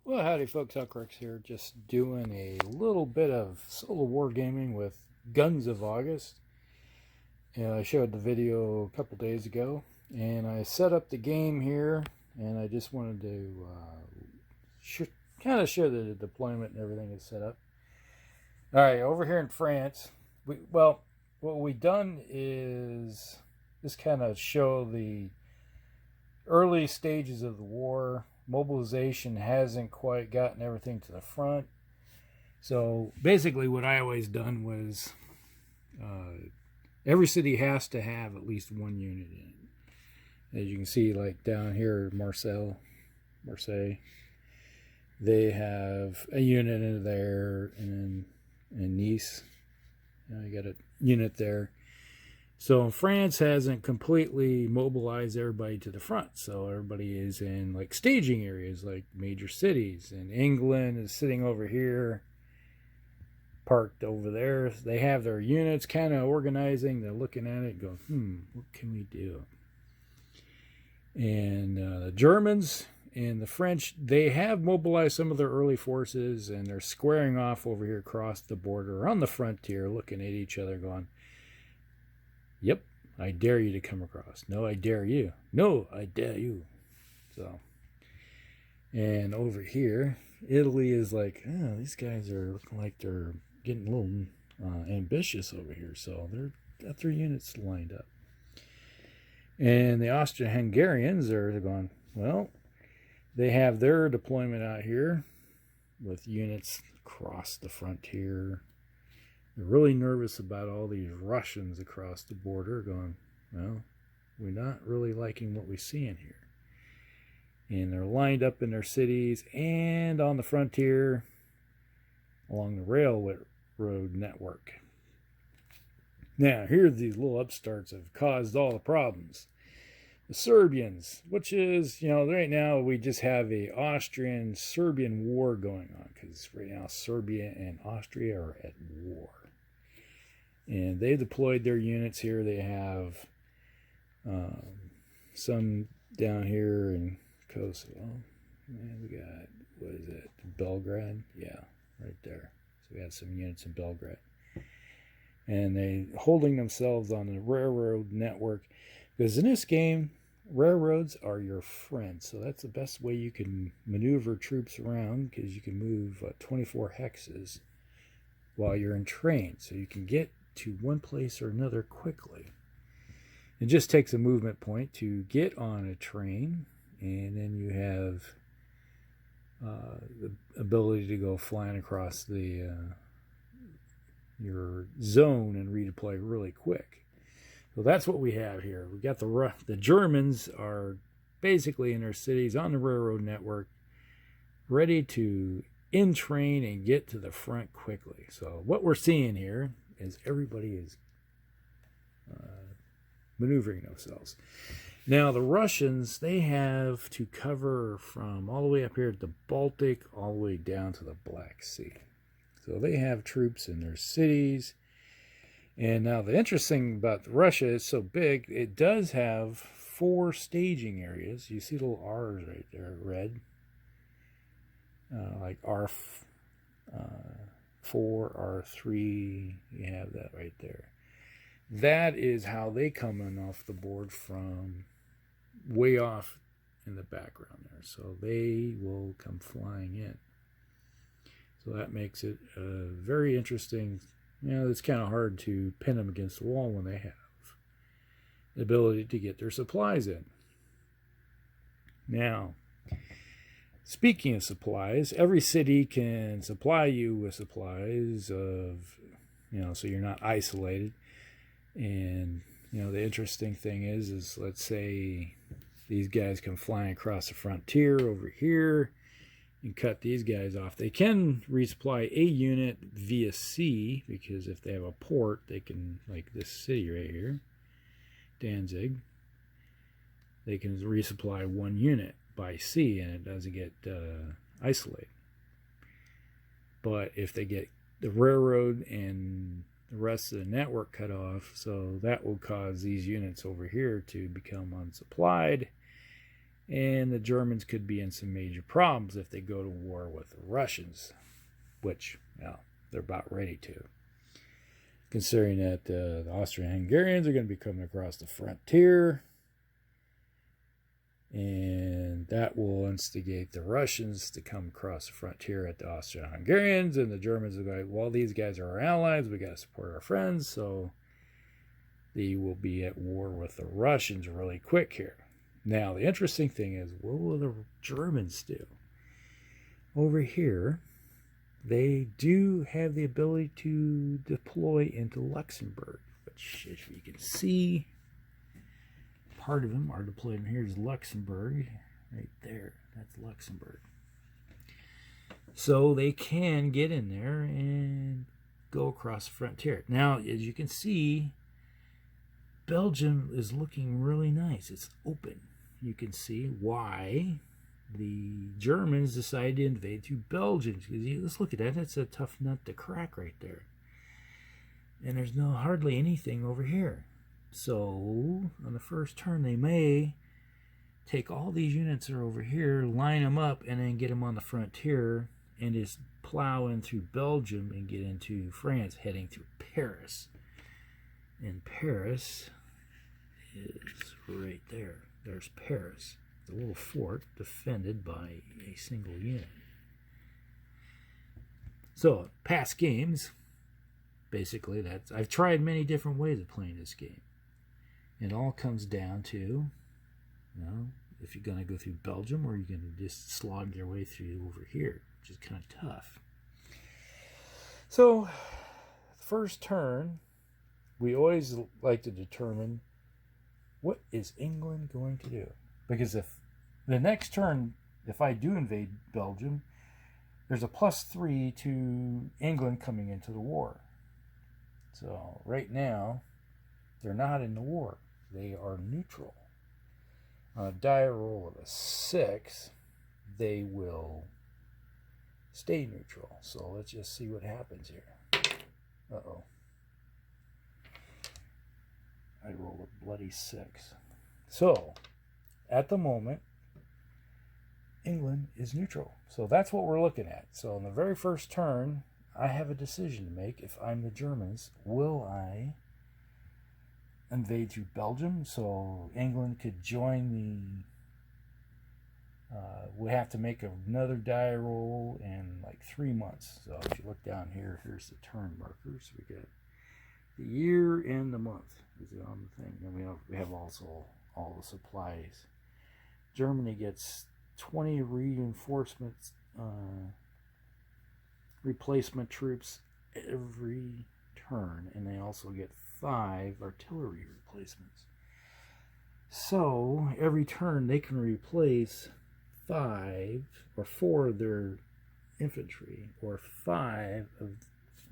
Well, howdy folks, Huckrex here, just doing a little bit of solo wargaming with Guns of August. I showed the video a couple days ago, and I set up the game here, and I just wanted to kind of show the deployment and everything is set up. Alright, over here in France, what we've done is just kind of show the early stages of the war. Mobilization hasn't quite gotten everything to the front. So basically what I always done was every city has to have at least one unit in it. As you can see, like down here, Marseille, they have a unit in there, and in Nice, you got a unit there. So France hasn't completely mobilized everybody to the front. So everybody is in like staging areas, like major cities. And England is sitting over here, parked over there. They have their units kind of organizing. They're looking at it going, what can we do? And the Germans and the French, they have mobilized some of their early forces, and they're squaring off over here across the border on the frontier, looking at each other going, yep, I dare you to come across. No, I dare you. No, I dare you. So, and over here, Italy is like, oh, these guys are looking like they're getting a little ambitious over here. So they're got their units lined up. And the Austrian-Hungarians are going, well, they have their deployment out here with units across the frontier. They're really nervous about all these Russians across the border going, well, we're not really liking what we see in here. And they're lined up in their cities and on the frontier along the railroad network. Now, here these little upstarts have caused all the problems. The Serbians, which is, right now we just have a Austrian-Serbian war going on, because right now Serbia and Austria are at war. And they deployed their units here. They have some down here in Kosovo. And we got, what is it, Belgrade? Yeah, right there. So we had some units in Belgrade. And they holding themselves on the railroad network. Because in this game, railroads are your friend. So that's the best way you can maneuver troops around, because you can move 24 hexes while you're in train. So you can get to one place or another quickly. It just takes a movement point to get on a train, and then you have the ability to go flying across your zone and redeploy really quick. So that's what we have here. We got the Germans are basically in their cities on the railroad network, ready to in-train and get to the front quickly. So what we're seeing here is everybody is maneuvering themselves. Now the Russians, they have to cover from all the way up here at the Baltic all the way down to the Black Sea. So they have troops in their cities. And now the interesting about Russia is so big, it does have 4 staging areas. You see little R's right there, red. Like R4, R3, you have that right there. That is how they come in off the board from way off in the background there. So they will come flying in. So that makes it very interesting. It's kind of hard to pin them against the wall when they have the ability to get their supplies in. Now, speaking of supplies, every city can supply you with supplies of, so you're not isolated. And, the interesting thing is let's say these guys come flying across the frontier over here and cut these guys off. They can resupply a unit via sea, because if they have a port, they can, like this city right here, Danzig, they can resupply one unit by sea, and it doesn't get isolated. But if they get the railroad and the rest of the network cut off, so that will cause these units over here to become unsupplied, And the Germans could be in some major problems if they go to war with the Russians, which, well, they're about ready to. Considering that the Austrian-Hungarians are going to be coming across the frontier, and that will instigate the Russians to come across the frontier at the Austrian-Hungarians, and the Germans are going, well, these guys are our allies, we got to support our friends, so they will be at war with the Russians really quick here. Now, the interesting thing is, what will the Germans do? Over here, they do have the ability to deploy into Luxembourg, which, as you can see, part of them are deployed. Here's Luxembourg, right there. That's Luxembourg. So they can get in there and go across the frontier. Now, as you can see, Belgium is looking really nice. It's open. You can see why the Germans decided to invade through Belgium. Let's look at that. That's a tough nut to crack right there. And there's hardly anything over here. So on the first turn, they may take all these units that are over here, line them up, and then get them on the frontier and just plow in through Belgium and get into France, heading through Paris. And Paris is right there. There's Paris, the little fort defended by a single unit. So, past games, basically, I've tried many different ways of playing this game. It all comes down to, if you're going to go through Belgium or you're going to just slog your way through over here, which is kind of tough. So, first turn, we always like to determine what is England going to do? Because if the next turn, if I do invade Belgium, there's a +3 to England coming into the war. So right now, they're not in the war. They are neutral. On a die roll of a 6, they will stay neutral. So let's just see what happens here. Uh-oh. I rolled a bloody 6. So, at the moment, England is neutral. So that's what we're looking at. So on the very first turn, I have a decision to make. If I'm the Germans, will I invade through Belgium so England could join the... we have to make another die roll in like 3 months. So if you look down here, here's the turn markers. We got the year and the month is on the thing. And we have also all the supplies. Germany gets 20 reinforcements, replacement troops every turn, and they also get 5 artillery replacements. So every turn they can replace 5 or 4 of their infantry, or 5 of,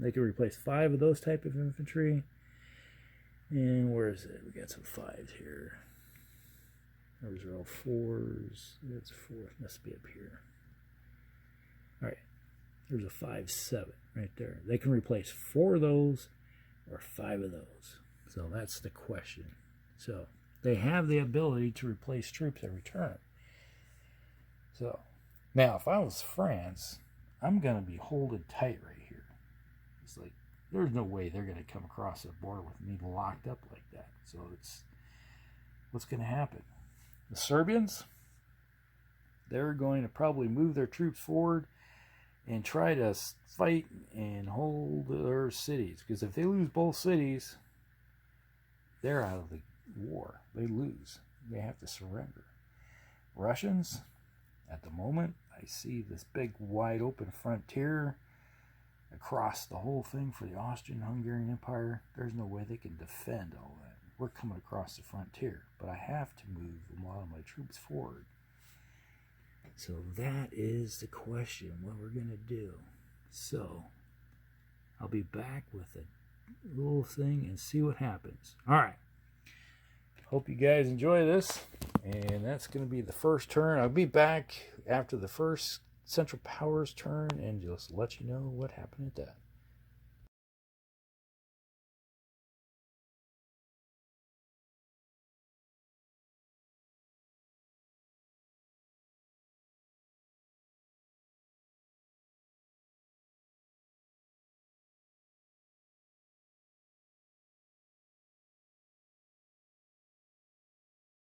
they can replace 5 of those type of infantry. And where is it? We got some 5s here. Those are all 4s. That's 4. Must be up here. All right. There's a 5-7 right there. They can replace 4 of those or 5 of those. So that's the question. So they have the ability to replace troops every turn. So now, if I was France, I'm going to be holding tight right here. It's like, there's no way they're going to come across the border with me locked up like that. So it's, what's going to happen? The Serbians, they're going to probably move their troops forward and try to fight and hold their cities. Because if they lose both cities, they're out of the war. They lose. They have to surrender. Russians, at the moment, I see this big wide open frontier across the whole thing for the Austrian-Hungarian Empire. There's no way they can defend all that. We're coming across the frontier, but I have to move a lot of my troops forward. So that is the question, what we're going to do. So I'll be back with a little thing and see what happens. All right. Hope you guys enjoy this. And that's going to be the first turn. I'll be back after the first Central Powers turn and just let you know what happened at that.